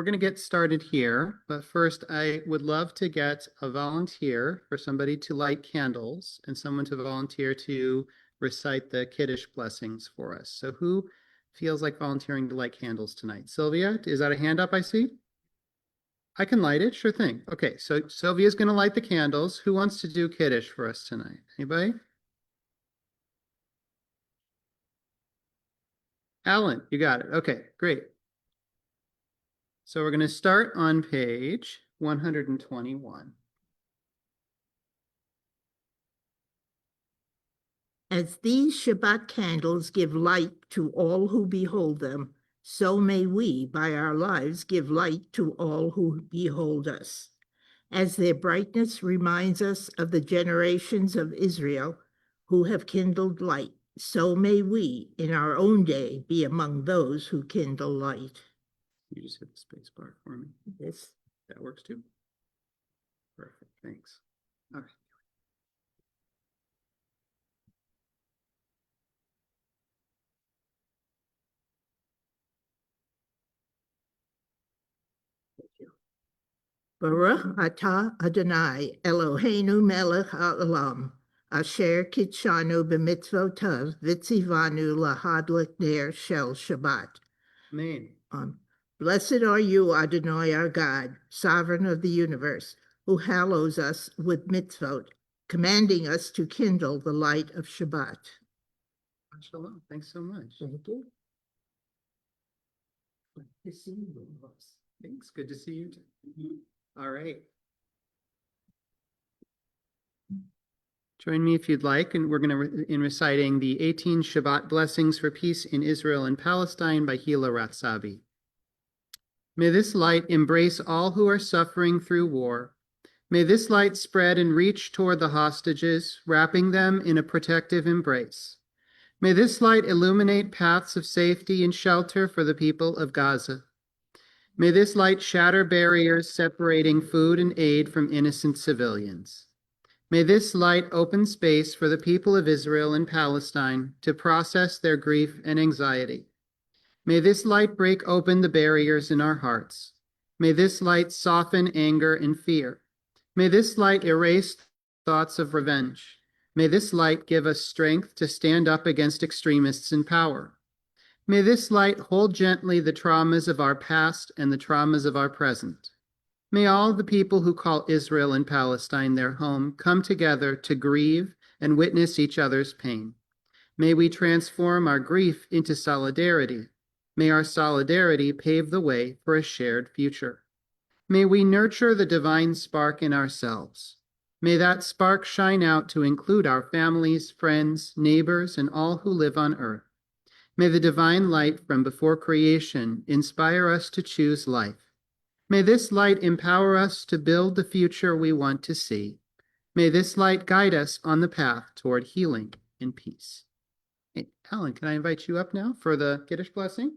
we're going to get started here, but first I would love to get a volunteer for somebody to light candles and someone to volunteer to recite the Kiddush blessings for us. So who feels like volunteering to light candles tonight? Sylvia, is that a hand up I see? I can light it, sure thing. Okay, so Sylvia's going to light the candles. Who wants to do Kiddush for us tonight? Anybody? Alan, you got it. Okay, great. So we're going to start on page 121. As these Shabbat candles give light to all who behold them, so may we, by our lives, give light to all who behold us. As their brightness reminds us of the generations of Israel who have kindled light, so may we, in our own day, be among those who kindle light. You just hit the space bar for me. Yes. That works too. Perfect, thanks. All right. Baruch atah Adonai Eloheinu melech haolam, asher kitshanu b'mitzvotav v'tzivanu lahadlik ner shel Shabbat. Amen. Blessed are you, Adonai our God, sovereign of the universe, who hallows us with mitzvot, commanding us to kindle the light of Shabbat. Shalom. Thanks so much. Thank you. Good to see you. Thanks. Good to see you too. All right. Join me if you'd like, and we're going to in reciting the 18 Shabbat blessings for peace in Israel and Palestine by Hila Ratzabi. May this light embrace all who are suffering through war. May this light spread and reach toward the hostages, wrapping them in a protective embrace. May this light illuminate paths of safety and shelter for the people of Gaza. May this light shatter barriers separating food and aid from innocent civilians. May this light open space for the people of Israel and Palestine to process their grief and anxiety. May this light break open the barriers in our hearts. May this light soften anger and fear. May this light erase thoughts of revenge. May this light give us strength to stand up against extremists in power. May this light hold gently the traumas of our past and the traumas of our present. May all the people who call Israel and Palestine their home come together to grieve and witness each other's pain. May we transform our grief into solidarity. May our solidarity pave the way for a shared future. May we nurture the divine spark in ourselves. May that spark shine out to include our families, friends, neighbors, and all who live on earth. May the divine light from before creation inspire us to choose life. May this light empower us to build the future we want to see. May this light guide us on the path toward healing and peace. Hey, Alan, can I invite you up now for the Kiddush blessing?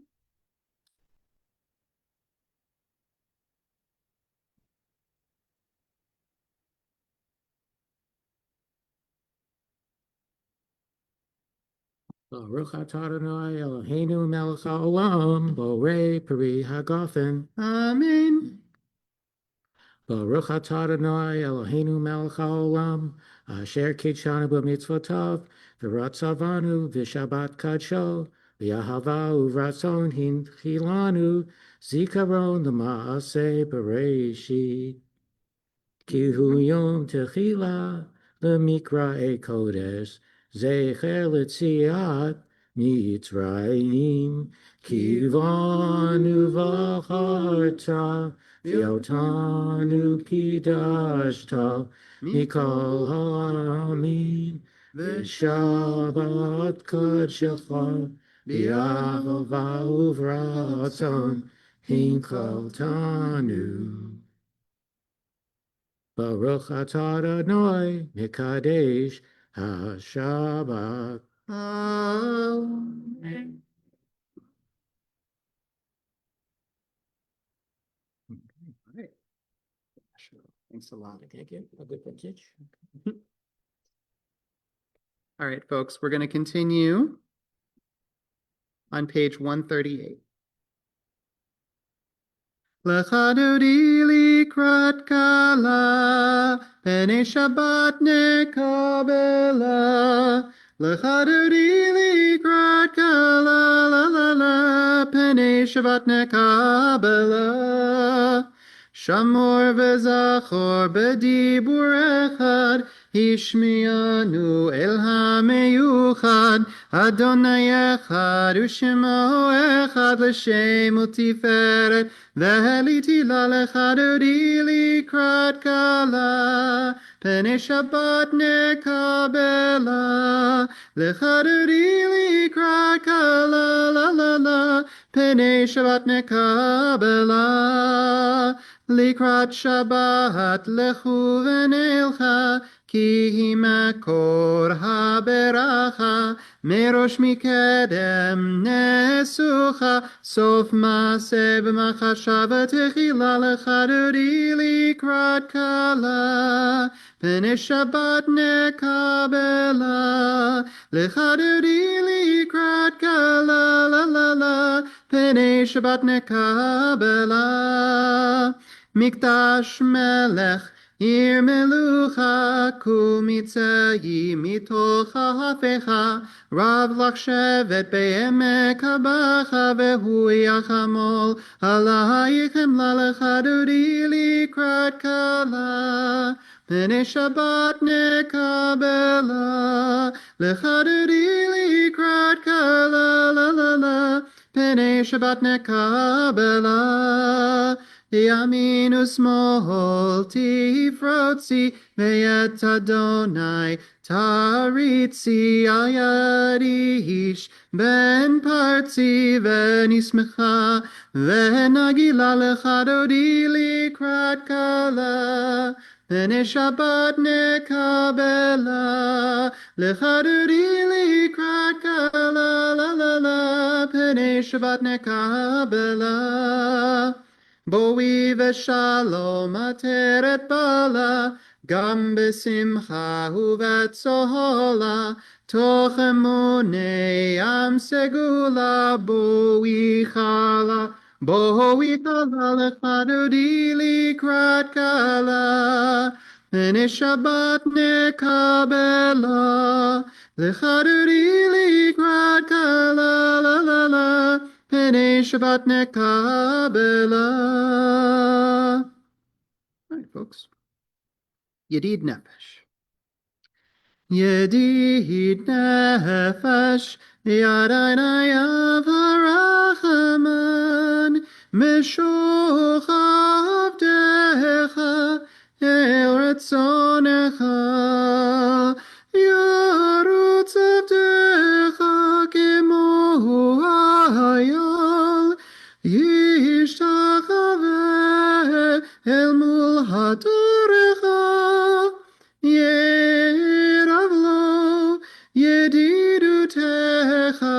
Baruch atah Adonai Eloheinu melech haolam, borei peri hagafen. Amen. Baruch atah Adonai Eloheinu melech haolam, asher kitshanu b'mitzvotav, v'ratzavanu v'shabbat kadsho, v'yahava uvratzon hinchilanu, zikaron l'maaseh bereshit. Ki hu yom techila l'mikra'e kodesh, Zecher l'tziat Mitzrayim, Kivanu v'charta, V'yotanu kidashta, Mikol ha'amim, V'shabbat kadshecha, V'yahava uvratzon, Hinkoltanu. Baruch atah Adonai Mekadesh HaShabbat. Amen. All right. Thanks a lot. Thank you. A good pitch. All right, folks, we're going to continue on page 138. Lecha dodi likrat kala, pene Shabbat nekabela. Lecha dodi likrat kala, la la la, pene Shabbat nekabela. Shamor v'zachor b'dibur echad, Ishmianu el hameyuchad, Adonai echad, Ushemo echad, L'shem u'tiferet, V'heliti lalecha dodi likrat kala, Pene Shabbat nekabela, Lecha dodi likrat kala, la la la, Pene Shabbat nekabela. Likrat Shabbat lechu v'nelcha, ki hi makor haberacha, merosh mikedem nesucha, sof maseh b'machashava techila lecha dodi likrat kala, pene Shabbat nekabela, lecha dodi likrat kala, la la la, pene Shabbat nekabela. Mikdash melech, ir melucha, kumitzei mitocha hafecha, rav lach shevet be'emek habacha, vehu yachamol, alayichem lalecha dodi likrat kala, pene Shabbat nekabela, lecha dodi likrat kala, la la la, pene Shabbat nekabela. Yamin usmol tifrotzi, ve'et Adonai taritzi, ayad ish ben partzi, ve'nismecha, ve'nagila lecha dodi likrat kala, pene Shabbat nekabela, lecha dodi likrat kala, la la la, pene Shabbat nekabela. Boi v'shalom ateret bala, gam b'simcha u'vetzola, toch emunei am segula, boi chala lecha dodi likrat kala, pene Shabbat nekabela, lecha dodi likrat kala, la la la, pene Shabbat nekabela. All right, folks. Yedid Nefesh. Yedid Nefesh, Yadonai Avarachaman, Meshoch Avdecha, El Retzonecha, Yarutz Avdecha, Kemo Hayal, Yishtachave, El Mul Hatorecha, Yeravlo, Yedidutecha,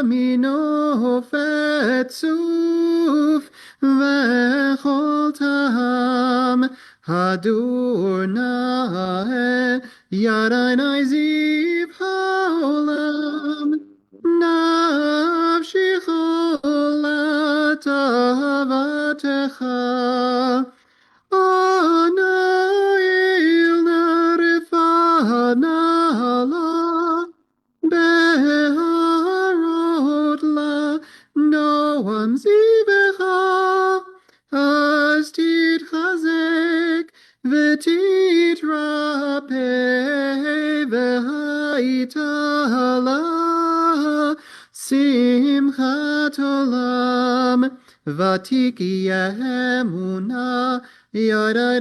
Mino Fetzuf, Vechol Taham, Hadur Nae, Yadonai Ziv Haolam, Nafshi Cholat Avatecha, Anail Narifa Nala, Beharot La, Noam Zibecha, Az Titchazek, V'titrape, V'haitala, Simchat Olam, Vatiki Emuna, Yadai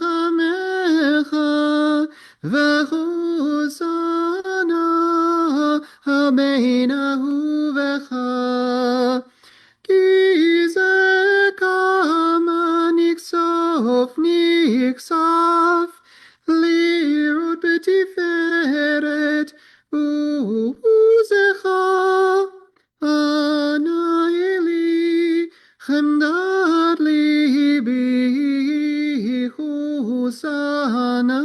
Rachamecha, V'chusana, Hameinahu Vecha, Kizekama Niksof, Lirot Betiferet, Uzecha, Anaeli, Chemdad libi, Chusana,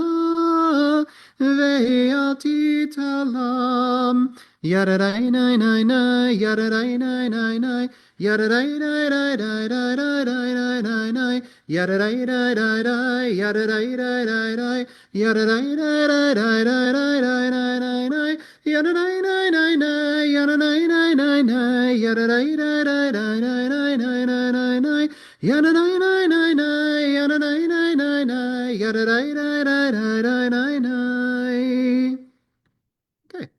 Ve'atitalam, Yadadai nai nai nai, Yadadai nai nai nai, yada da da da da da da da da da, yada da da da da, yada da da da da, yada da da da da da da da da da, yada da da da da, yada da da da da, yada da da da da da da da da, yada da da da da, yada da da da da, yada da da da da da da. Okay,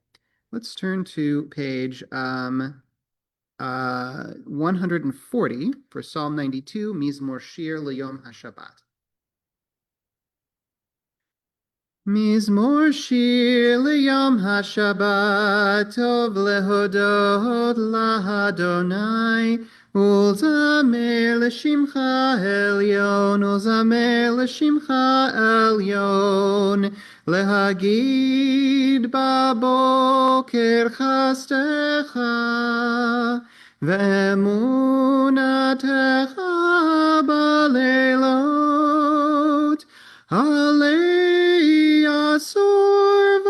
let's turn to page 140 for Psalm 92, Mizmor Shir L'Yom HaShabbat. Mizmor Shir L'Yom HaShabbat, Tov Lehodot LaHadonai, Ulzamer L'Shimcha Elyon, Ulzamer L'Shimcha Elyon, Lehagid Baboker Chastecha, Ve'emunatecha Balelot, Alei Asur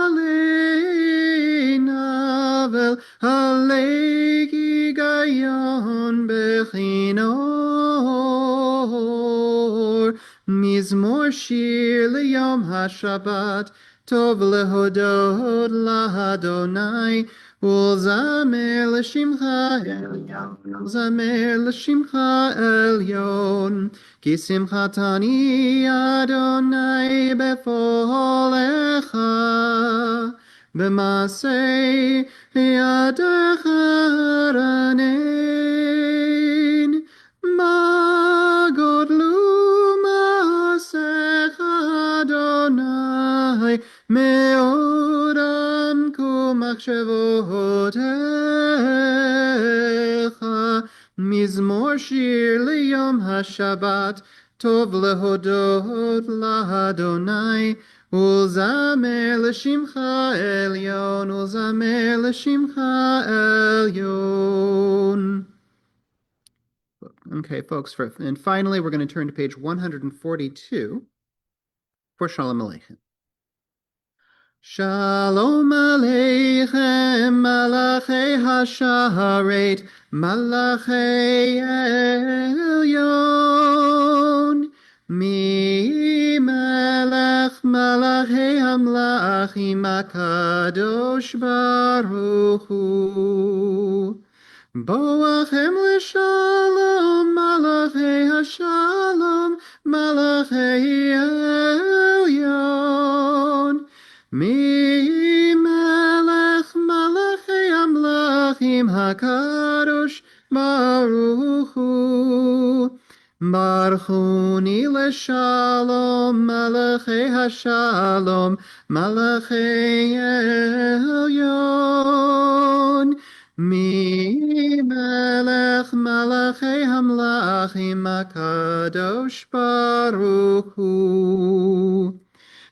v'alei Navel, Alei Gigayon Bechinor, Mizmor Shir L'Yom HaShabbat, Tov Lehodot LaHadonai, Ulzamer L'Shimcha Elyon, Ulzamer L'Shimcha Elyon, Ki simchatani Adonai befolecha, b'masei yadecha ranein, ma godlu ma'asecha Adonai, me'od amku machshevotecha. Mizmor Shir L'Yom HaShabbat, Tov Lehodot LaHadonai, Ulzamer L'Shimcha Elyon, Ulzamer L'Shimcha Elyon. Okay, folks, and finally, we're going to turn to page 142 for Shalom Aleichem. Shalom Aleichem, Malachei HaSharet, Malachei Elyon, Mi Melech Malachei Hamlachim HaKadosh Baruch Hu. Boachem l'shalom, Malachei HaShalom, Malachei Elyon. Mi melech malachei amlachim HaKadosh Baruch Hu. Barchuni l'shalom, Malachei HaShalom, Malachei Elyon. Mi melech malachei hamlachim HaKadosh Baruch Hu.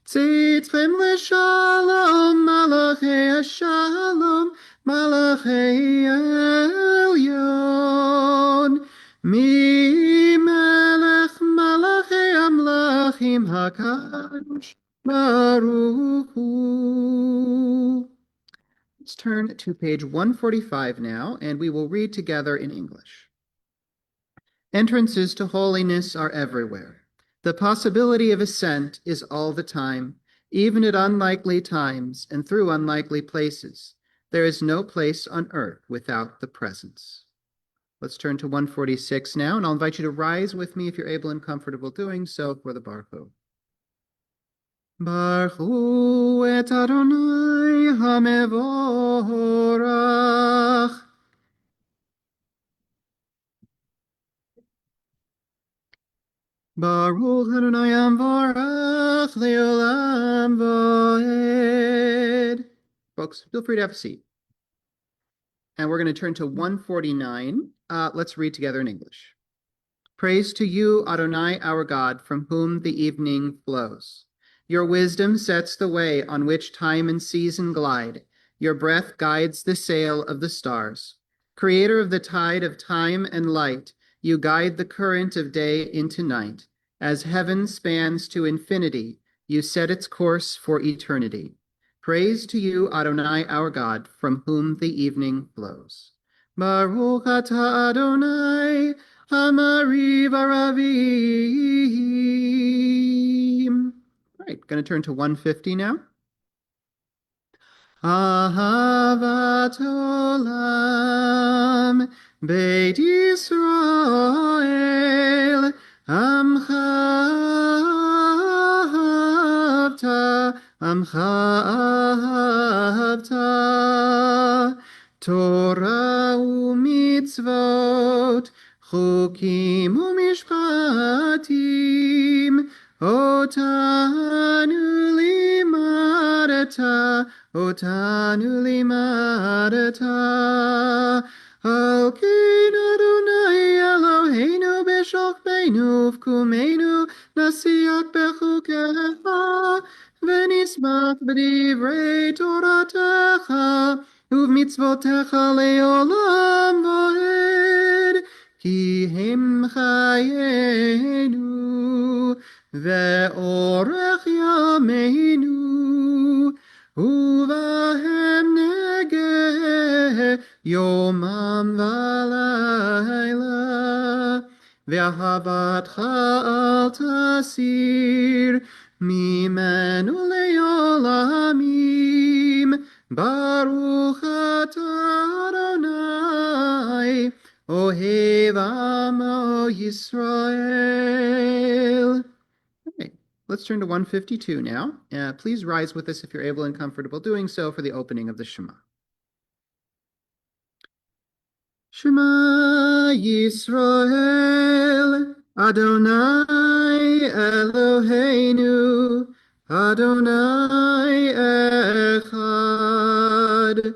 Tzitchem l'shalom, Malachei HaShalom, Malachei Elyon. Mi melech malachei amlachim HaKadosh Baruch Hu. Let's turn to page 145 now, and we will read together in English. Entrances to holiness are everywhere. The possibility of ascent is all the time, even at unlikely times and through unlikely places. There is no place on earth without the presence. Let's turn to 146 now, and I'll invite you to rise with me if you're able and comfortable doing so for the Baruch. Baruch hu et Adonai hamevorach. Baruch Adonai Amvarach Leolam Voed. Folks, feel free to have a seat. And we're going to turn to 149. Let's read together in English. Praise to you, Adonai, our God, from whom the evening flows. Your wisdom sets the way on which time and season glide. Your breath guides the sail of the stars. Creator of the tide of time and light, you guide the current of day into night. As heaven spans to infinity, you set its course for eternity. Praise to you, Adonai, our God, from whom the evening flows. Baruch atah Adonai, Hamariv Aravim. All right, going to turn to 150 now. Ahavat olam, Beit Yisrael, Amcha ahavta, Torah umitzvot, Chukim umishpatim, Otanu limadata, Otanu limadata. Al kein Adonai Eloheinu b'shokbeinu v'kumeinu nasiach b'chukecha v'nismach b'divrei Toratecha uv'mitzvotecha le'olam v'ed ki hem chayenu ve'orech yameinu uvahem negeh yomam v'layla ve'ahavatcha al tasir mimenu le'olamim baruch atah Adonai ohev amo Yisrael. Okay, let's turn to 152 now. Please rise with us if you're able and comfortable doing so for the opening of the Shema. Shema Yisrael, Adonai Eloheinu, Adonai Echad.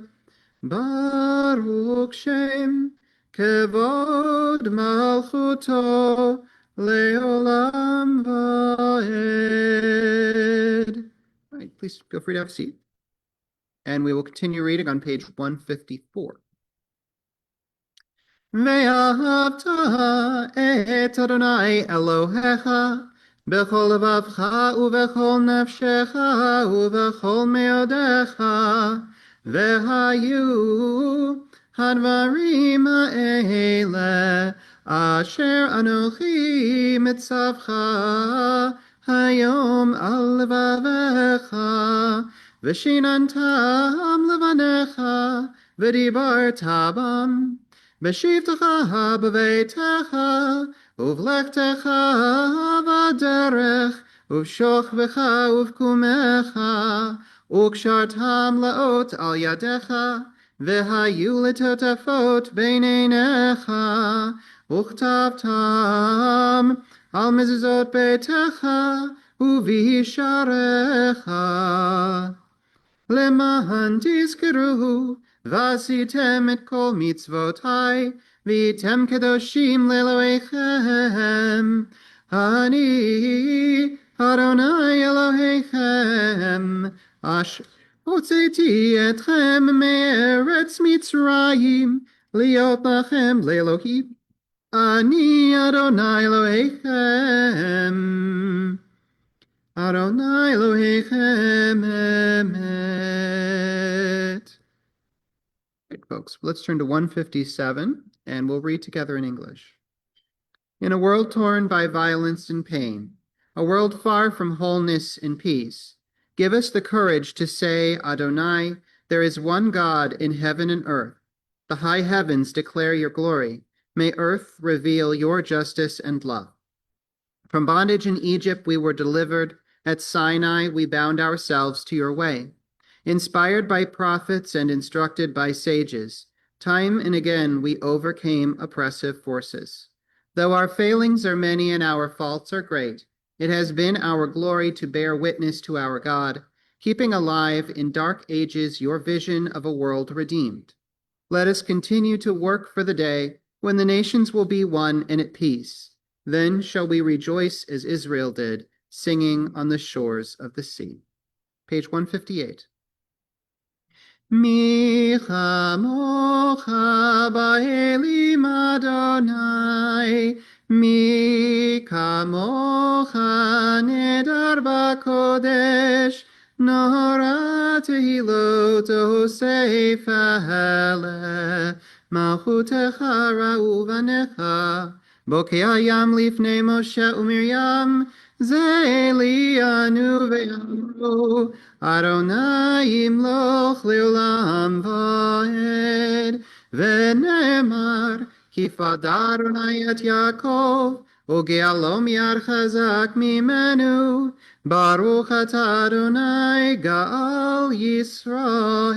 Baruch Shem, Kevod Malchuto, Leolam Vaed. All right, please feel free to have a seat. And we will continue reading on page 154. Ve'ahavta et Adonai Elohecha, bechol levavcha uvechol nefshecha uvechol meodecha, ve'hayu hadvarim ha'ele asher anochi mitzavcha hayom al levavecha, v'shinantam levanecha v'dibarta bam. B'shivtecha b'veitecha, uvlechtecha v'derech, uv'shochvecha uv'kumecha, ukshartam laot al yadecha, v'hayu letotafot b'neinecha, uchtavtam al mezuzot beitecha, uv'hisharecha. Leman tizkeruhu, v'asitem et kol mitzvotai, v'item kedoshim le'elohechem. Ani Adonai Elohechem, asher hotzeti etchem me'eretz Mitzrayim, liot lachem le'elohim. Ani Adonai Elohechem. Adonai Elohechem emet. Right, folks, let's turn to 157, and we'll read together in English. In a world torn by violence and pain, a world far from wholeness and peace, give us the courage to say, Adonai, there is one God in heaven and earth. The high heavens declare your glory. May earth reveal your justice and love. From bondage in Egypt we were delivered. At Sinai we bound ourselves to your way. Inspired by prophets and instructed by sages, time and again we overcame oppressive forces. Though our failings are many and our faults are great, it has been our glory to bear witness to our God, keeping alive in dark ages your vision of a world redeemed. Let us continue to work for the day when the nations will be one and at peace. Then shall we rejoice as Israel did, singing on the shores of the sea. Page 158. Mi chamocha ba'elim Adonai, mi kamocha nedar ba'kodesh, nora tehilot osef ha'ele, מלכותך ראו בניך. בוקע הים לפני משה ומרים, זה ליאנו ואמרו, אדוני ימלוך לעולם ועד. ונאמר, כי פדה אדוני את יעקב, וגאלו מיד חזק ממנו. Baruch atah Adonai Gaal Yisrael.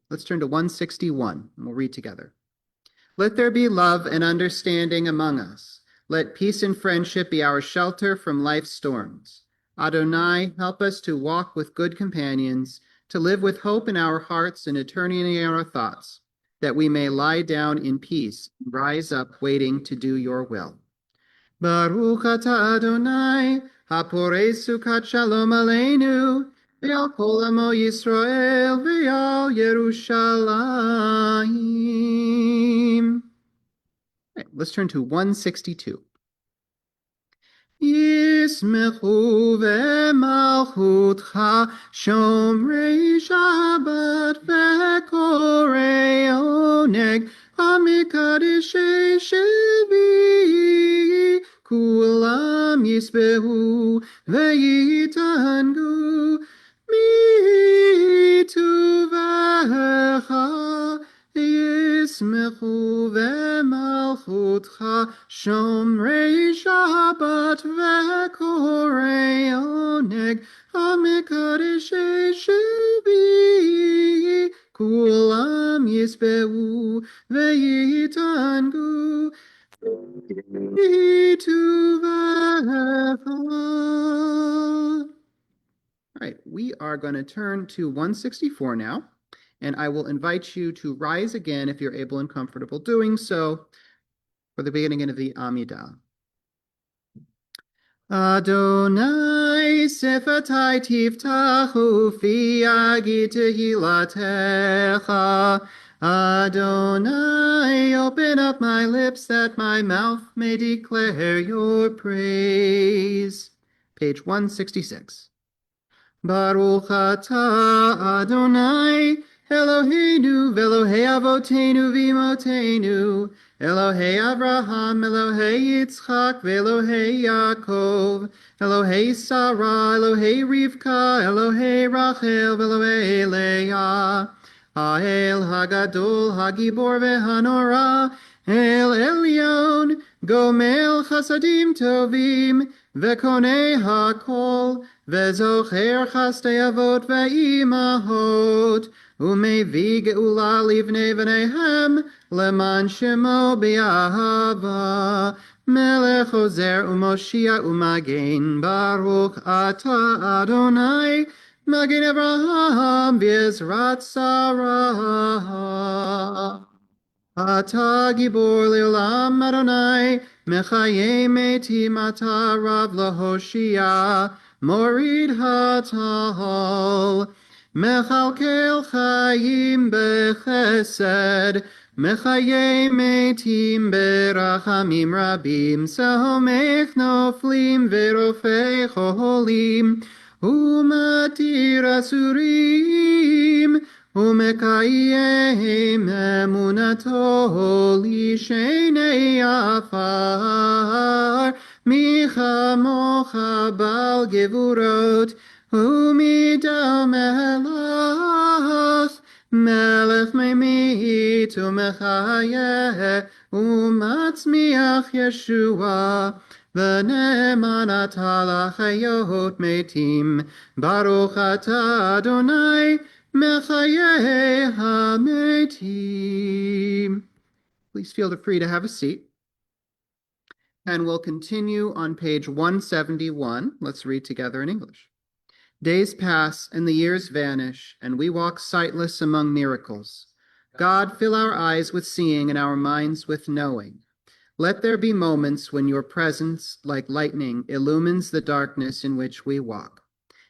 Let's turn to 161, and we'll read together. Let there be love and understanding among us. Let peace and friendship be our shelter from life's storms. Adonai, help us to walk with good companions, to live with hope in our hearts and eternity in our thoughts, that we may lie down in peace and rise up waiting to do your will. Baruch atah Adonai, haporei sukat shalom aleinu, ve'al kol amo Yisrael, ve'al Yerushalayim. Right, let's turn to 162. Yismechu ve'malchutcha shomrei Shabbat ve'korei oneg amikadeshei shevi kulam yisbehu ve'yitangu mituvecha Yismechu ve'malchutcha shomrei Shabbat ve'korei oneg amikadeshei shevi kulam yisbehu ve'yitangu mituvecha. All right, we are going to turn to 164 now, and I will invite you to rise again if you're able and comfortable doing so for the beginning of the Amidah. Adonai sefatai tiftachu fi agi tehilatecha. Adonai, open up my lips that my mouth may declare your praise. Page 166. Baruch atah Adonai, Eloheinu v'Elohei Avotenu v'Imotenu, Elohei Avraham, Elohei Yitzchak v'Elohei Yaakov, Elohei Sarah, Elohei Rivka, Elohei Rachel v'Elohei Leah, Ha'el Hagadol, Hagibor v'Hanora, El Elyon, Gomel Chasadim Tovim, V'Konei HaKol, V'Zocher Chastei Avot V'Imahot, U'Mevi Geula Livnei V'neihem, Leman Shemo B'Yahava, Melech Ozer U'Moshia U'Magen, Baruch Atah Adonai, Magen Avraham V'Ezrat Sarah. Ata gibor leolam Adonai, mechayei metim ata rav lahoshia, morid hatal, mechalkel chayim bechesed, mechayei metim berachamim rabim, sahomech noflim verofei cholim, umatir asurim, ומקיים אמונתו לשני עפר, מי כמוך בעל גבורות ומידה מלך, מלך ממית ומחיה ומצמיח ישועה, ונאמן אתה לחיות מתים, ברוך אתה אדוני Mechayei HaMetim. Please feel free to have a seat. And we'll continue on page 171. Let's read together in English. Days pass and the years vanish, and we walk sightless among miracles. God, fill our eyes with seeing and our minds with knowing. Let there be moments when your presence, like lightning, illumines the darkness in which we walk.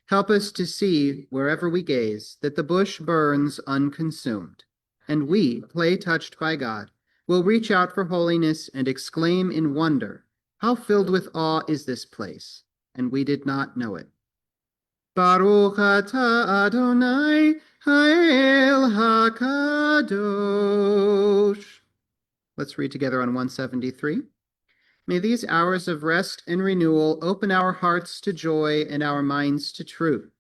Help us to see, wherever we gaze, that the bush burns unconsumed, and we, clay touched by God, will reach out for holiness and exclaim in wonder, how filled with awe is this place, and we did not know it. Baruch atah Adonai Ha'el HaKadosh. Let's read together on 173. May these hours of rest and renewal open our hearts to joy and our minds to truth.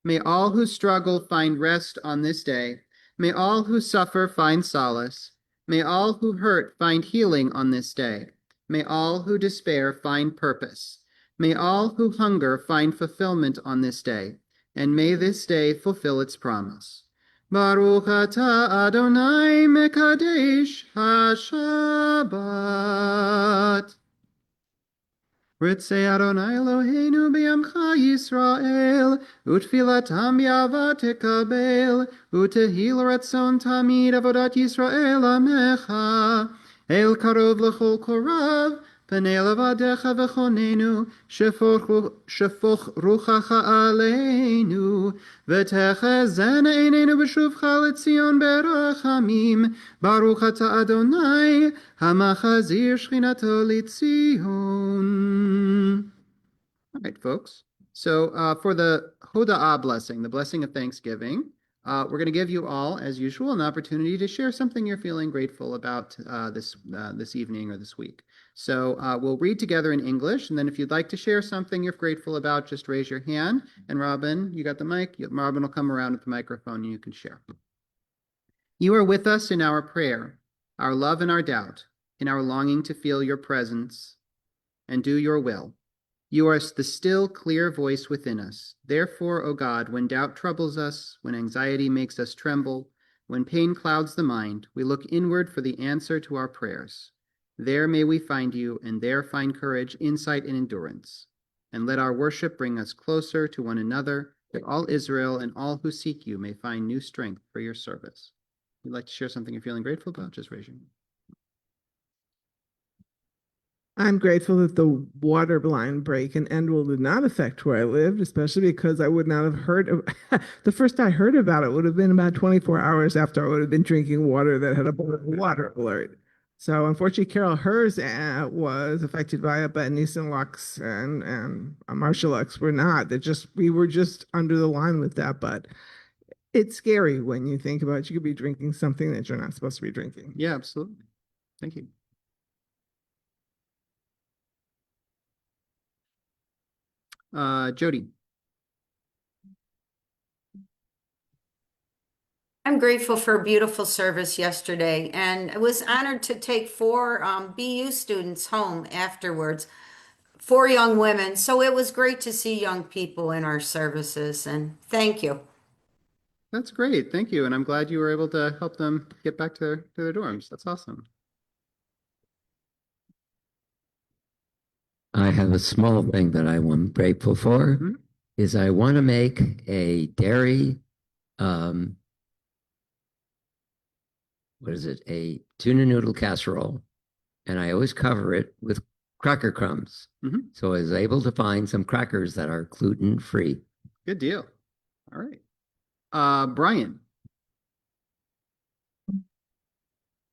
May all who struggle find rest on this day. May all who suffer find solace. May all who hurt find healing on this day. May all who despair find purpose. May all who hunger find fulfillment on this day. And may this day fulfill its promise. Baruch atah Adonai mekadesh haShabbat. Ritzei Adonai Eloheinu b'yamcha Yisrael, utfilatam b'yava tekabel, utehil ratzon tamid avodat Yisrael amecha, el karov l'chol korav, pnei levadecha v'chonenu, shefoch ruchacha aleinu, v'techezena einenu b'shuvcha l'tzion berachamim, Baruch atah Adonai, hamachazir shchinato l'tzion. All right, folks. So for the Hoda'ah blessing, the blessing of Thanksgiving, we're going to give you all, as usual, an opportunity to share something you're feeling grateful about this evening or this week. So we'll read together in English, and then if you'd like to share something you're grateful about, just raise your hand. And Robin, you got the mic? Robin will come around with the microphone and you can share. You are with us in our prayer, our love and our doubt, in our longing to feel your presence and do your will. You are the still, clear voice within us. Therefore, O God, when doubt troubles us, when anxiety makes us tremble, when pain clouds the mind, we look inward for the answer to our prayers. There may we find you, and there find courage, insight, and endurance. And let our worship bring us closer to one another, that all Israel and all who seek you may find new strength for your service. If you'd like to share something you're feeling grateful about, just raise your hand. I'm grateful that the water line break in Endwell did not affect where I lived, especially because I would not have heard of the first I heard about it would have been about 24 hours after I would have been drinking water that had a water alert. So unfortunately, Carol, hers was affected by it, but Nissan Lux and Marshall Lux were not. We were just under the line with that, but it's scary when you think about it. You could be drinking something that you're not supposed to be drinking. Yeah, absolutely. Thank you. Jody. I'm grateful for a beautiful service yesterday, and I was honored to take four BU students home afterwards, four young women. So it was great to see young people in our services, and thank you. That's great. Thank you. And I'm glad you were able to help them get back to their dorms. That's awesome. I have a small thing that I'm grateful for. Mhm. Is I want to make a dairy, what is it? A tuna noodle casserole. And I always cover it with cracker crumbs. Mhm. So I was able to find some crackers that are gluten free. Good deal. All right. Brian.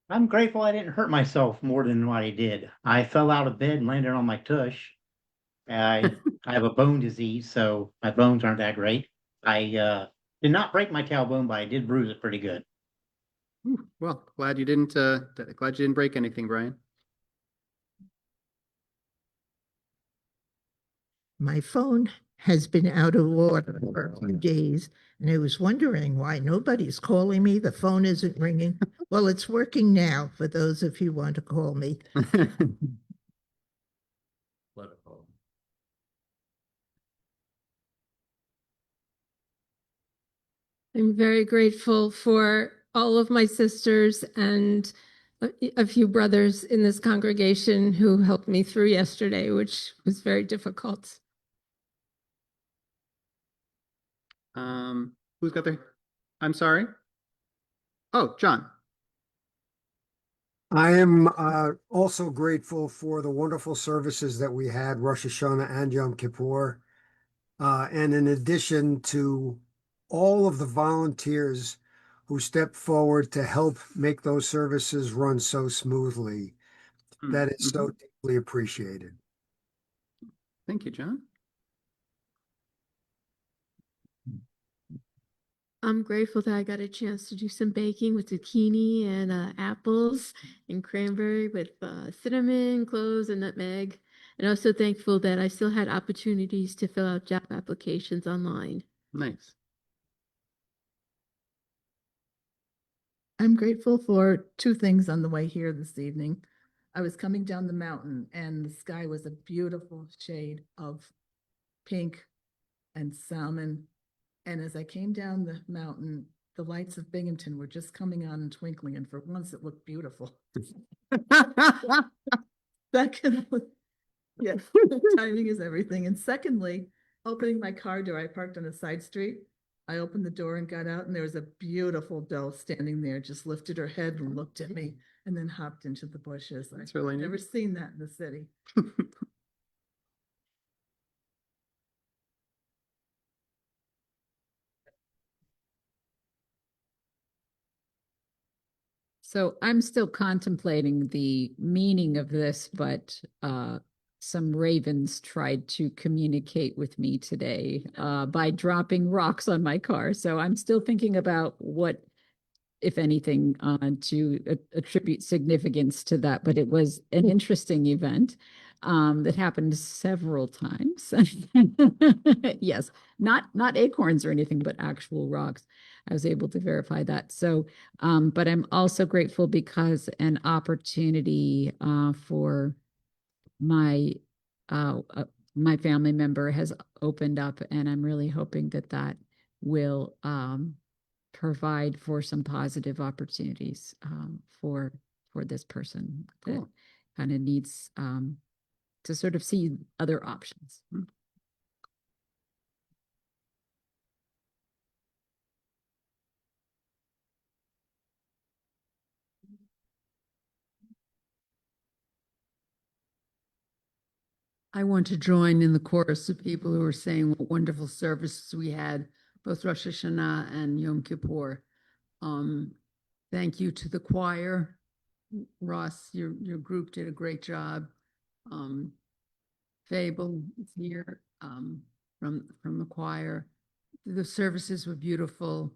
I'm grateful I didn't hurt myself more than what I did. I fell out of bed and landed on my tush. I have a bone disease, so my bones aren't that great. I did not break my tailbone, but I did bruise it pretty good. Ooh, well, glad you didn't break anything, Brian. My phone has been out of order for a few days, and I was wondering why nobody's calling me. The phone isn't ringing. Well, it's working now for those of you who want to call me. I'm very grateful for all of my sisters and a few brothers in this congregation who helped me through yesterday, which was very difficult. Who's got their? I'm sorry. Oh, John. I am also grateful for the wonderful services that we had, Rosh Hashanah and Yom Kippur. And in addition to all of the volunteers who stepped forward to help make those services run so smoothly, that is so deeply appreciated. Thank you, John. I'm grateful that I got a chance to do some baking with zucchini and apples and cranberry with cinnamon, cloves, and nutmeg. And also thankful that I still had opportunities to fill out job applications online. Nice. I'm grateful for two things on the way here this evening. I was coming down the mountain and the sky was a beautiful shade of pink and salmon. And as I came down the mountain, the lights of Binghamton were just coming on and twinkling, and for once it looked beautiful. Secondly, yes, timing is everything. And secondly, opening my car door, I parked on a side street. I opened the door and got out, and there was a beautiful doe standing there, just lifted her head and looked at me, and then hopped into the bushes. That's I've really never neat. seen that in the city. So I'm still contemplating the meaning of this, but some ravens tried to communicate with me today by dropping rocks on my car. So I'm still thinking about what, if anything, to attribute significance to that. But it was an interesting event that happened several times. Yes, not acorns or anything, but actual rocks. I was able to verify that. So, but I'm also grateful because an opportunity for my my family member has opened up, and I'm really hoping that that will provide for some positive opportunities for this person that Cool. kind of needs to sort of see other options. I want to join in the chorus of people who are saying what wonderful services we had, both Rosh Hashanah and Yom Kippur. Thank you to the choir. Ross, your group did a great job. Fable is here from the choir. The services were beautiful.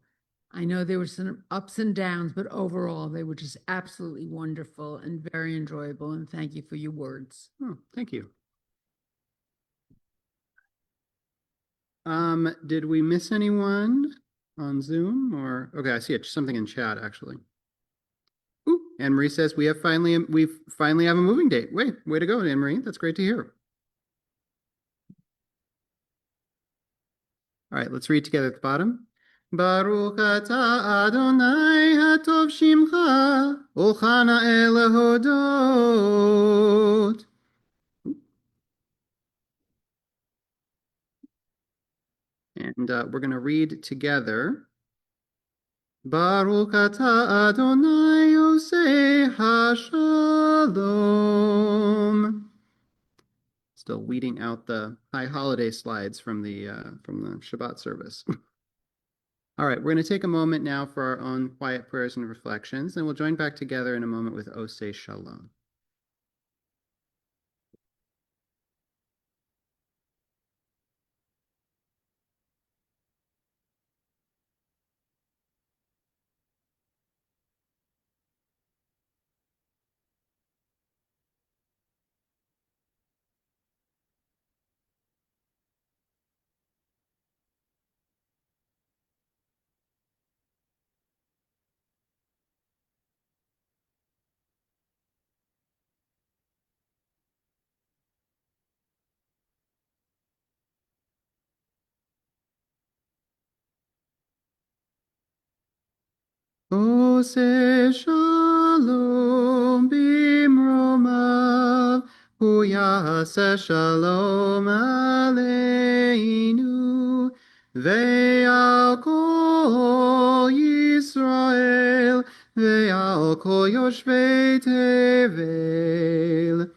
I know there were some ups and downs, but overall they were just absolutely wonderful and very enjoyable. And thank you for your words. Oh, thank you. Did we miss anyone on Zoom or, okay, I see it, something in chat actually. Ooh, Anne Marie says we finally have a moving date. Way to go, Anne Marie. That's great to hear. All right, let's read together at the bottom. Baruch atah Adonai hatov shimcha ulchana el hodot. And we're going to read together. Baruch atah Adonai Yosei HaShalom. Still weeding out the high holiday slides from the Shabbat service. All right, we're going to take a moment now for our own quiet prayers and reflections, and we'll join back together in a moment with Osei Shalom. Osei Shalom bimromav, hu yaseh shalom aleinu, ve'al kol Yisrael, ve'al kol yoshvei tevel.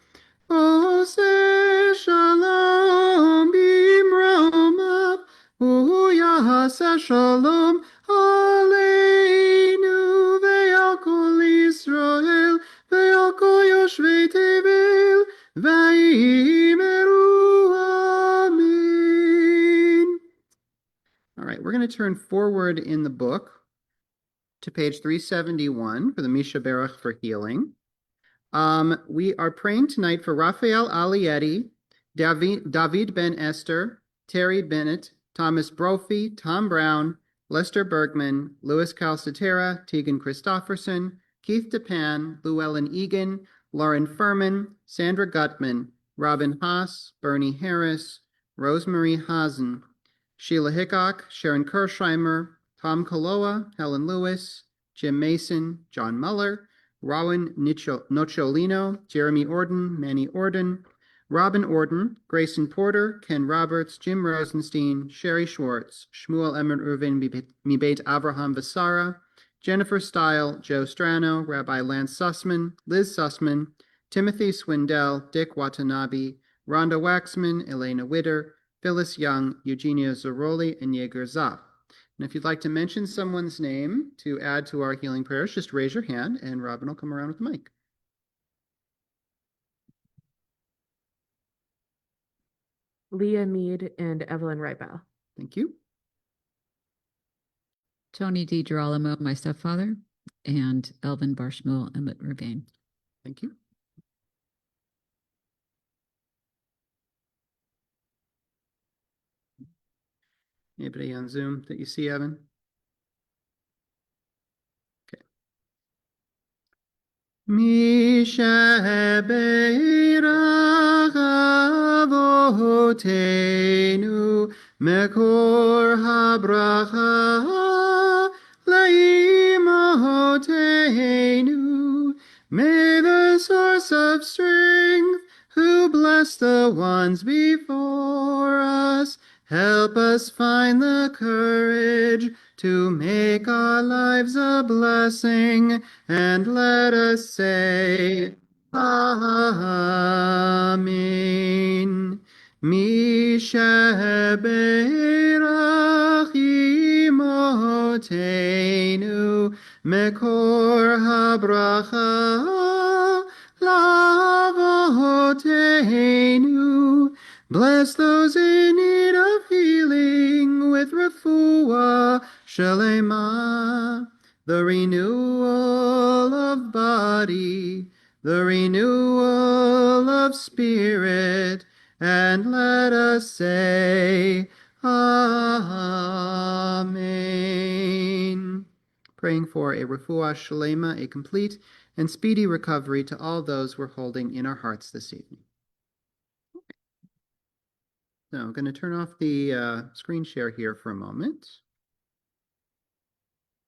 Osei shalom bimromav, hu yaseh shalom aleinu, ve'al kol Yisrael, ve'al kol yoshvei tevel, v'yimeru amen. All right, we're going to going to turn forward in the book to page 371 for the Misha Berach for healing. We are praying tonight for Raphael Alietti, David Ben Esther, Terry Bennett, Thomas Brophy, Tom Brown, Lester Bergman, Louis Calcetera, Tegan Christofferson, Keith DePan, Llewellyn Egan, Lauren Furman, Sandra Gutman, Robin Haas, Bernie Harris, Rosemary Hazen, Sheila Hickok, Sharon Kersheimer, Tom Koloa, Helen Lewis, Jim Mason, John Muller, Rowan Nocciolino, Jeremy Orden, Manny Orden, Robin Orden, Grayson Porter, Ken Roberts, Jim Rosenstein, Sherry Schwartz, Shmuel Emmer Irvin Mibet Abraham Vasara, Jennifer Stile, Joe Strano, Rabbi Lance Sussman, Liz Sussman, Timothy Swindell, Dick Watanabe, Rhonda Waxman, Elena Witter, Phyllis Young, Eugenia Zaroli, and Yeager Zop. And if you'd like to mention someone's name to add to our healing prayers, just raise your hand and Robin will come around with the mic. Leah Mead and Evelyn Rybell. Thank you. Tony DiGirolamo, my stepfather, and Elvin Barshmuel, Emmett Ravine. Thank you. Anybody on Zoom that you see, Evan? Okay. Misha Beirach Avotenu Mekor HaBracha Laimotenu. May the source of strength, who bless the ones before us, help us find the courage to make our lives a blessing, and let us say, Amen. Misha Beirach Imotenu Mekor HaBracha Lavotenu. Bless those in need of healing with refuah shalema, the renewal of body, the renewal of spirit, and let us say, Amen. Praying for a refuah shalema, a complete and speedy recovery to all those we're holding in our hearts this evening. So I'm going to turn off the screen share here for a moment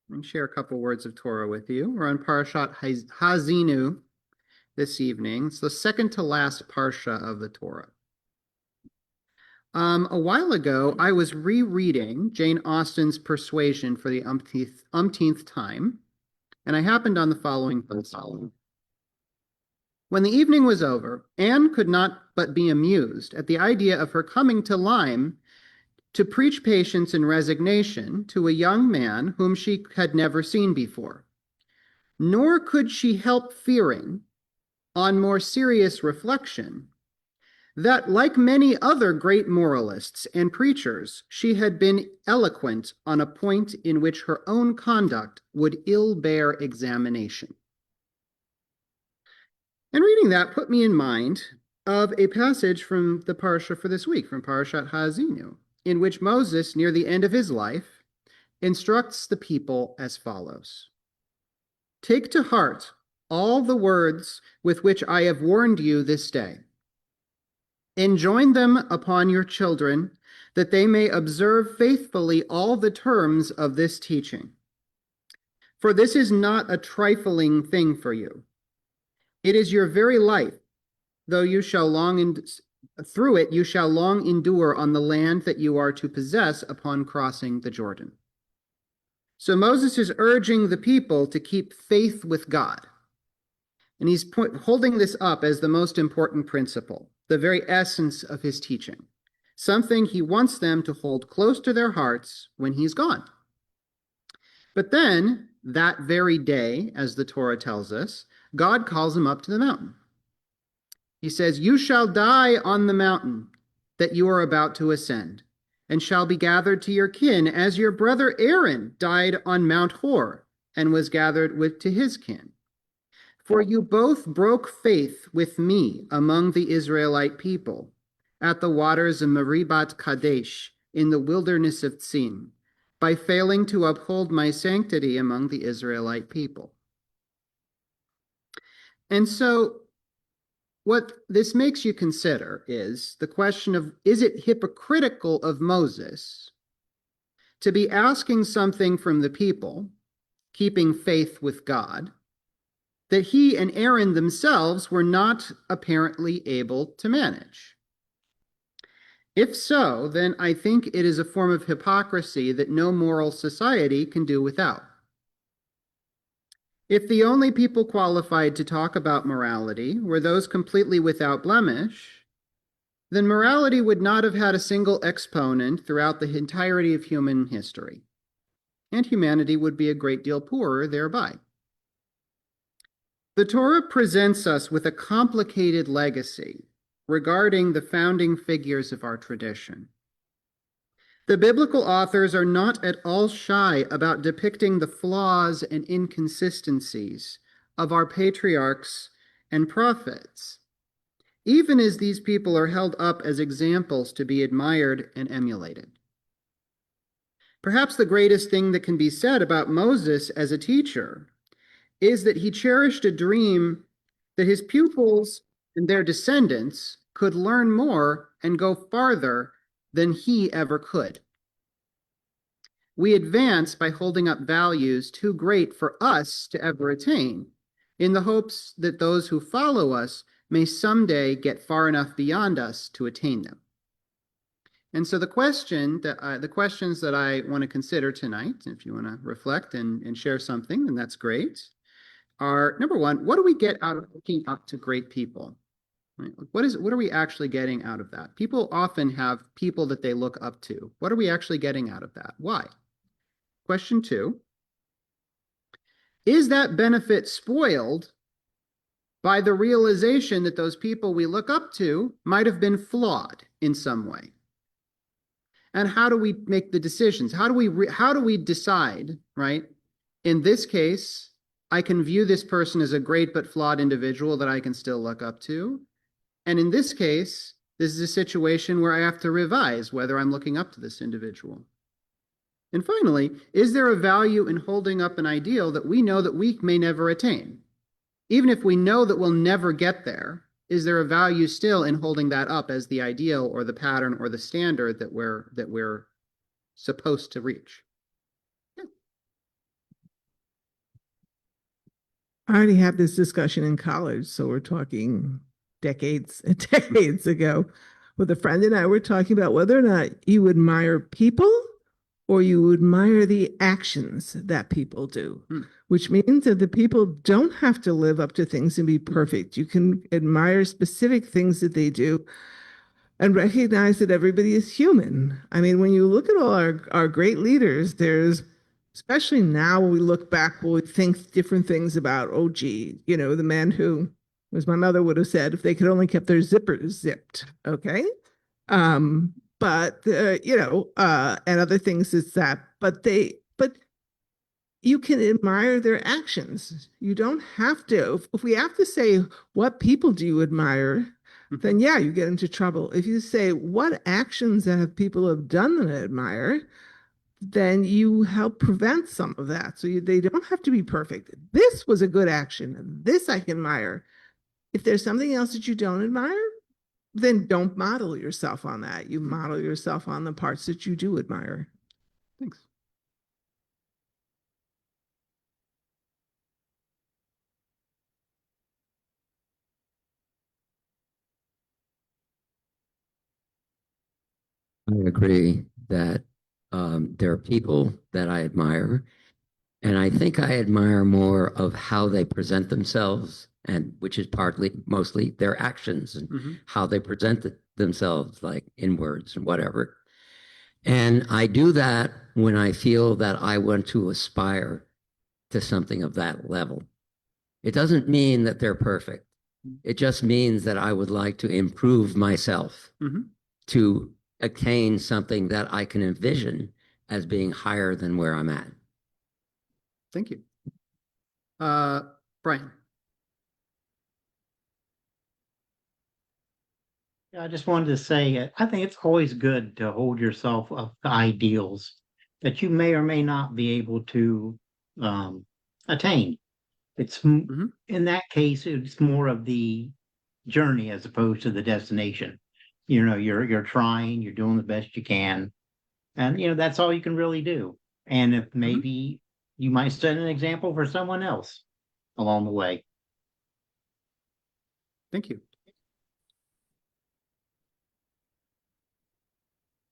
and share a couple words of Torah with you. We're on Parashat Hazinu this evening. It's the second to last parsha of the Torah. A while ago, I was rereading Jane Austen's Persuasion for the umpteenth time, and I happened on the following thoughts. When the evening was over, Anne could not but be amused at the idea of her coming to Lyme to preach patience and resignation to a young man whom she had never seen before. Nor could she help fearing, on more serious reflection, that, like many other great moralists and preachers, she had been eloquent on a point in which her own conduct would ill bear examination. And reading that put me in mind of a passage from the parsha for this week, from Parashat Hazinu, in which Moses, near the end of his life, instructs the people as follows. Take to heart all the words with which I have warned you this day. Enjoin them upon your children, that they may observe faithfully all the terms of this teaching. For this is not a trifling thing for you. It is your very life, though you shall through it you shall long endure on the land that you are to possess upon crossing the Jordan. So Moses is urging the people to keep faith with God. And he's holding this up as the most important principle, the very essence of his teaching, something he wants them to hold close to their hearts when he's gone. But then, that very day, as the Torah tells us, God calls him up to the mountain. He says, you shall die on the mountain that you are about to ascend, and shall be gathered to your kin, as your brother Aaron died on Mount Hor and was gathered to his kin. For you both broke faith with me among the Israelite people at the waters of Meribat Kadesh in the wilderness of Tzin, by failing to uphold my sanctity among the Israelite people. And so what this makes you consider is the question of, is it hypocritical of Moses to be asking something from the people, keeping faith with God, that he and Aaron themselves were not apparently able to manage? If so, then I think it is a form of hypocrisy that no moral society can do without. If the only people qualified to talk about morality were those completely without blemish, then morality would not have had a single exponent throughout the entirety of human history, and humanity would be a great deal poorer thereby. The Torah presents us with a complicated legacy regarding the founding figures of our tradition. The biblical authors are not at all shy about depicting the flaws and inconsistencies of our patriarchs and prophets, even as these people are held up as examples to be admired and emulated. Perhaps the greatest thing that can be said about Moses as a teacher is that he cherished a dream that his pupils and their descendants could learn more and go farther than he ever could. We advance by holding up values too great for us to ever attain, in the hopes that those who follow us may someday get far enough beyond us to attain them. And so the questions that I want to consider tonight, if you want to reflect and share something, then that's great, are, number one, what do we get out of looking up to great people? Right? What are we actually getting out of that? People often have people that they look up to. What are we actually getting out of that? Why? Question two, is that benefit spoiled by the realization that those people we look up to might have been flawed in some way? And how do we make the decisions? How do we decide, right? In this case, I can view this person as a great but flawed individual that I can still look up to. And in this case, this is a situation where I have to revise whether I'm looking up to this individual. And finally, is there a value in holding up an ideal that we know that we may never attain? Even if we know that we'll never get there, is there a value still in holding that up as the ideal or the pattern or the standard that we're supposed to reach? I already had this discussion in college, so we're talking decades and decades ago, with a friend and I were talking about whether or not you admire people or you admire the actions that people do, which means that the people don't have to live up to things and be perfect. You can admire specific things that they do and recognize that everybody is human. I mean, when you look at all our great leaders, there's, especially now when we look back, we think different things about, oh, gee, you know, the man who, as my mother would have said, if they could only keep their zippers zipped, okay? And other things is that, but you can admire their actions. You don't have to. If we have to say, what people do you admire? Then yeah, you get into trouble. If you say, what actions that people have done that I admire, then you help prevent some of that. So they don't have to be perfect. This was a good action. This I can admire. If there's something else that you don't admire, then don't model yourself on that. You model yourself on the parts that you do admire. Thanks. I agree that there are people that I admire, and I think I admire more of how they present themselves, and which is mostly their actions and how they present themselves, like in words and whatever. And I do that when I feel that I want to aspire to something of that level. It doesn't mean that they're perfect. It just means that I would like to improve myself to attain something that I can envision as being higher than where I'm at. Thank you. Brian. Yeah, I just wanted to say, I think it's always good to hold yourself up to ideals that you may or may not be able to attain. In that case, it's more of the journey as opposed to the destination. You're trying, you're doing the best you can, and that's all you can really do. And if maybe you might set an example for someone else along the way. Thank you.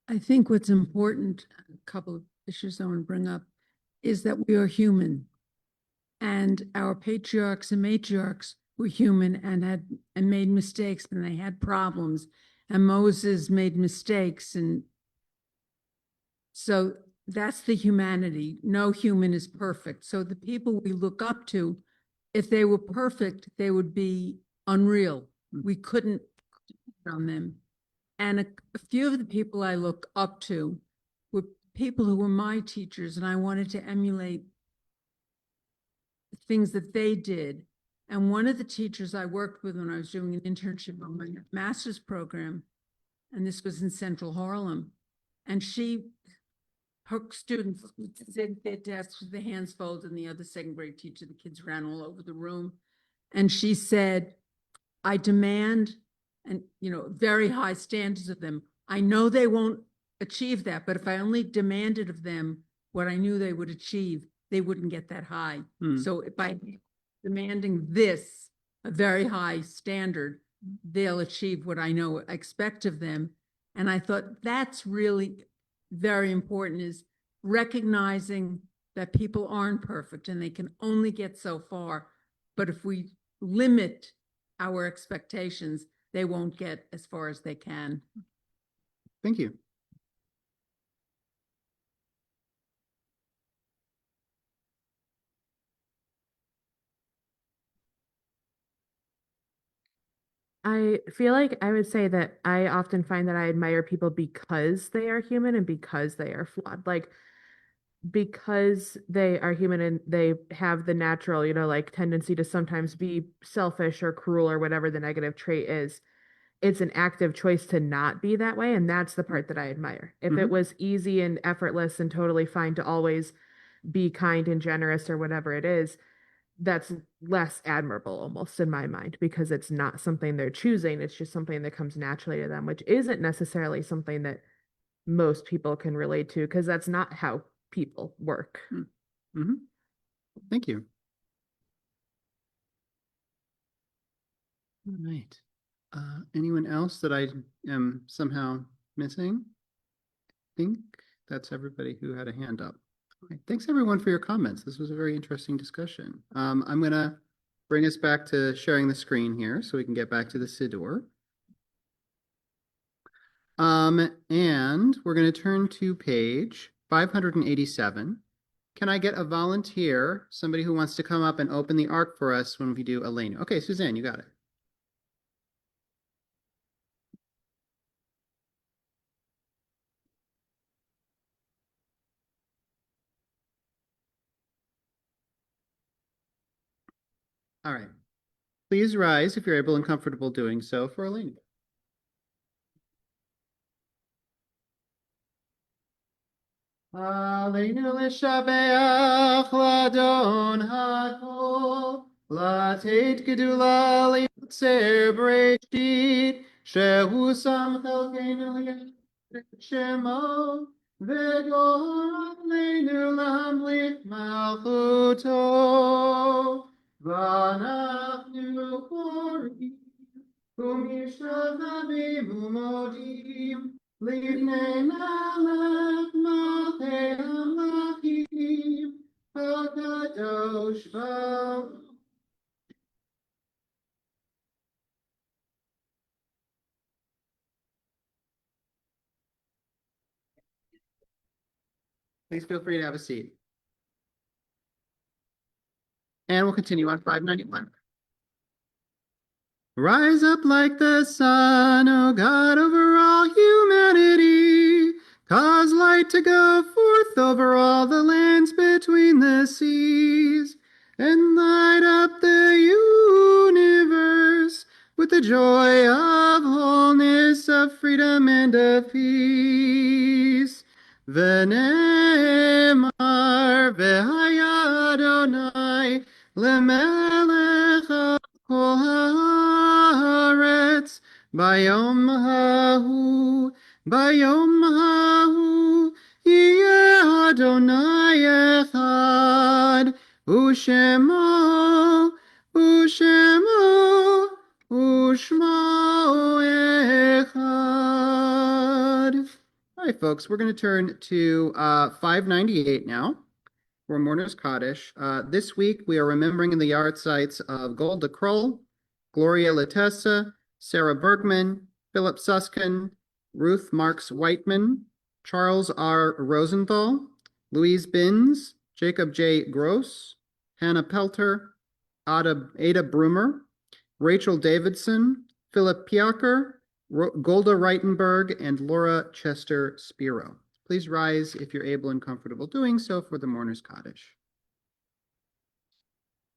I think what's important, a couple of issues I want to bring up, is that we are human. And our patriarchs and matriarchs were human and made mistakes, and they had problems. And Moses made mistakes. And so that's the humanity. No human is perfect. So the people we look up to, if they were perfect, they would be unreal. We couldn't put on them. And a few of the people I look up to were people who were my teachers, and I wanted to emulate things that they did. And one of the teachers I worked with when I was doing an internship on my master's program, and this was in Central Harlem, and her students would sit at their desks with their hands folded, and the other second grade teacher, the kids ran all over the room. And she said, I demand, and very high standards of them. I know they won't achieve that, but if I only demanded of them what I knew they would achieve, they wouldn't get that high. So by demanding this, a very high standard, they'll achieve what I know I expect of them. And I thought that's really very important, is recognizing that people aren't perfect and they can only get so far. But if we limit our expectations, they won't get as far as they can. Thank you. I feel like I would say that I often find that I admire people because they are human and because they are flawed. Like, because they are human and they have the natural, like tendency to sometimes be selfish or cruel or whatever the negative trait is. It's an active choice to not be that way. And that's the part that I admire. If it was easy and effortless and totally fine to always be kind and generous or whatever it is, that's less admirable almost in my mind, because it's not something they're choosing. It's just something that comes naturally to them, which isn't necessarily something that most people can relate to, because that's not how people work. Thank you. All right. Anyone else that I am somehow missing? I think that's everybody who had a hand up. All right. Thanks everyone for your comments. This was a very interesting discussion. I'm gonna bring us back to sharing the screen here so we can get back to the Siddur. And we're gonna turn to page 587. Can I get a volunteer, somebody who wants to come up and open the ark for us when we do Elena? Okay, Suzanne, you got it. All right. Please rise if you're able and comfortable doing so for Elena. Aleinu l'shabeach ladon hakol, lateit gedula liotzer bereshit, shehu sam chelkeinu shemo, v'gor aleinu lamlit malchuto, v'anachnu korim, u'mishavavim u'modim, Livnei Malach Malchei Hamlachim HaKadosh Baruch. Please feel free to have a seat. And we'll continue on 591. Rise up like the sun, O God, over all humanity. Cause light to go forth over all the lands between the seas, and light up the universe with the joy of wholeness, of freedom, and of peace. V'ne'emar v'haya Adonai lemelech kol haaretz bayom hahu yeh Adonai echad u'shemo u'shmo echad. All right, folks, we're going to turn to 598 now for Mourner's Kaddish. This week, we are remembering the yard sites of Golda Kroll, Gloria Latessa, Sarah Bergman, Philip Suskin, Ruth Marks Whiteman, Charles R. Rosenthal, Louise Binns, Jacob J. Gross, Hannah Pelter, Ada Brumer, Rachel Davidson, Philip Piaker, Golda Reitenberg, and Laura Chester Spiro. Please rise if you're able and comfortable doing so for the Mourner's Kaddish.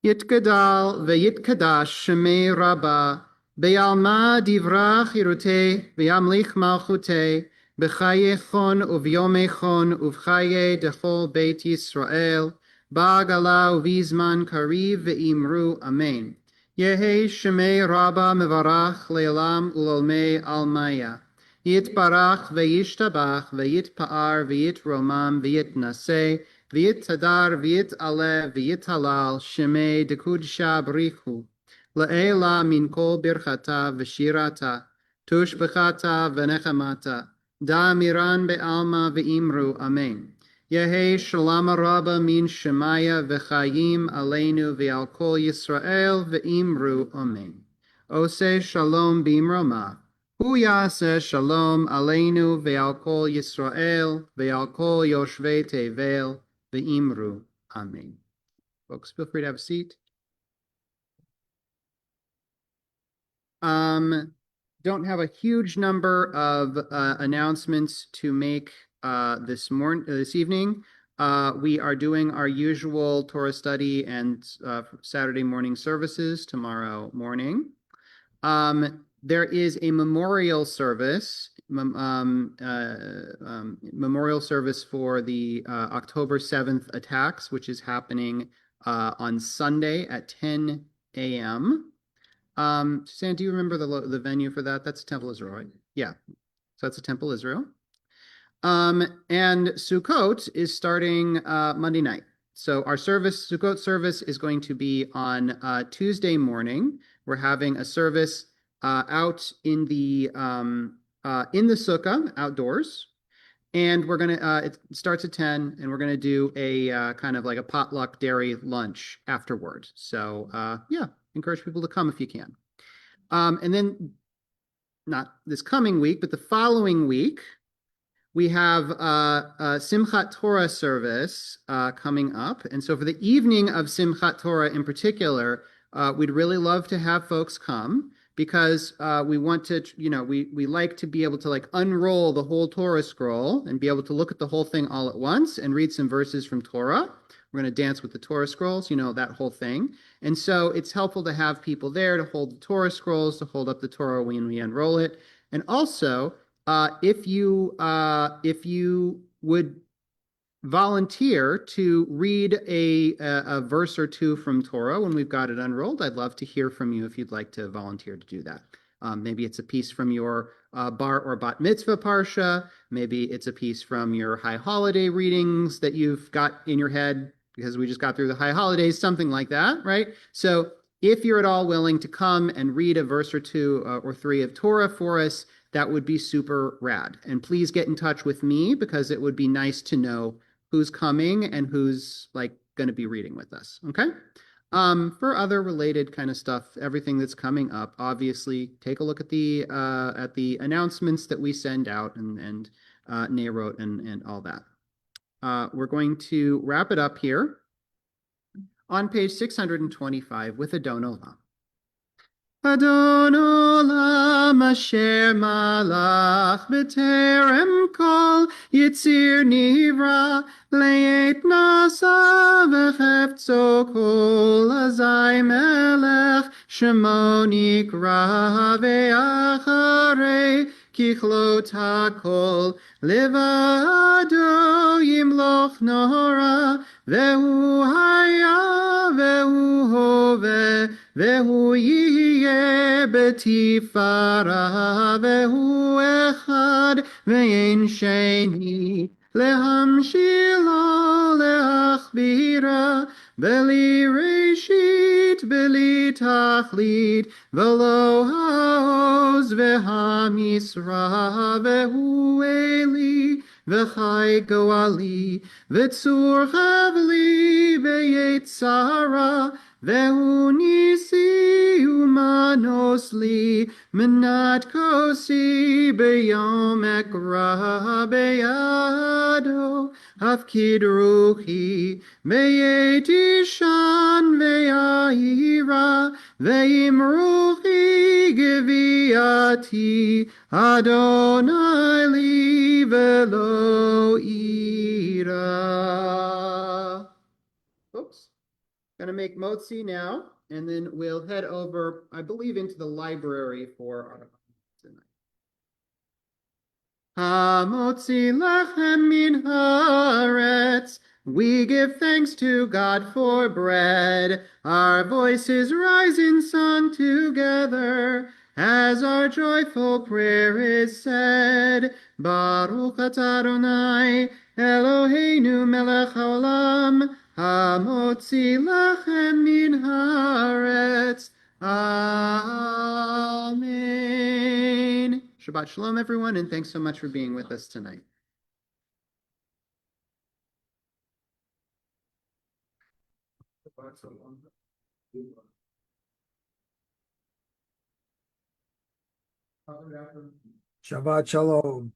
Yitgadal ve'yitkadash shemei Rabbah, be'alma divra chirute, ve'amlich malchute, b'chayechon uv'yomechon uv'chaye dechol Beit Yisrael, ba'agala uv'izman kariv ve'imru amen. Yehi shemei Rabbah mevarach le'elam ulolmei almaya. Yitbarach ve'yishtabach ve'yitpa'ar ve'yitromam ve'yitnaseh V'yitadar v'yit'aleh v'yithalal shemei dekudsha brichu le'ela min kol birchata v'shirata tushbechata v'nechamata da'amiran be'alma v'imru amen. Yehi shalom rabba min shemaya v'chayim aleinu v'al kol Yisrael v'imru amen. Ose shalom b'imroma. Hu yaseh shalom aleinu ve'al kol Yisrael ve'al kol yoshvei tevel v'imru amen. Folks, feel free to have a seat. Don't have a huge number of announcements to make this evening. We are doing our usual Torah study and Saturday morning services tomorrow morning. There is a memorial service for the October 7th attacks, which is happening on Sunday at 10 a.m. Suzanne, do you remember the venue for that? That's Temple Israel, right? Yeah, so that's a Temple Israel. And Sukkot is starting Monday night. So our Sukkot service is going to be on Tuesday morning. We're having a service out in the sukkah outdoors, and we're gonna it starts at 10, and we're gonna do a kind of like a potluck dairy lunch afterward. So yeah, encourage people to come if you can. And then not this coming week, but the following week, we have a Simchat Torah service coming up. And so for the evening of Simchat Torah in particular, we'd really love to have folks come, because we want to, we like to be able to like unroll the whole Torah scroll and be able to look at the whole thing all at once and read some verses from Torah. We're going to dance with the Torah scrolls, that whole thing. And so it's helpful to have people there to hold the Torah scrolls, to hold up the Torah when we unroll it. And also, if you would volunteer to read a verse or two from Torah when we've got it unrolled, I'd love to hear from you if you'd like to volunteer to do that. Maybe it's a piece from your bar or bat mitzvah parsha. Maybe it's a piece from your high holiday readings that you've got in your head because we just got through the high holidays, something like that, right? So if you're at all willing to come and read a verse or two or three of Torah for us, that would be super rad. And please get in touch with me, because it would be nice to know who's coming and who's like going to be reading with us. Okay. For other related kind of stuff, everything that's coming up, obviously take a look at the announcements that we send out and Nerot and all that. We're going to wrap it up here on page 625 with Adon Olam. Adon Olam Asher malach b'terem kol yitzir nivra le'et nasa v'chefzo kol azai melech shemo nikra ve'acharei kichlot hakol levado yimloch nora vehu haya vehu hove vehu yeh betifara vehu echad ve'en sheni lehamshila leachbira beli reshit beli tachlit velo haoz v'hamisra vehu eli v'chai goali v'tzur chavli v'yetzara vehu nisi umanos li menat kosi b'yom ekra beyado hafkid ruchi beyetishan ve'ayira ve'imruchi geviati Adonai li velo ira. Oops. Gonna make motzi now, and then we'll head over, I believe, into the library for our tonight. Hamotzi lechem min haaretz. We give thanks to God for bread. Our voices rise in song together as our joyful prayer is said. Baruch atah Adonai Eloheinu melech haolam hamotzi lechem min haaretz. Amen. Shabbat shalom, everyone, and thanks so much for being with us tonight. Shabbat shalom.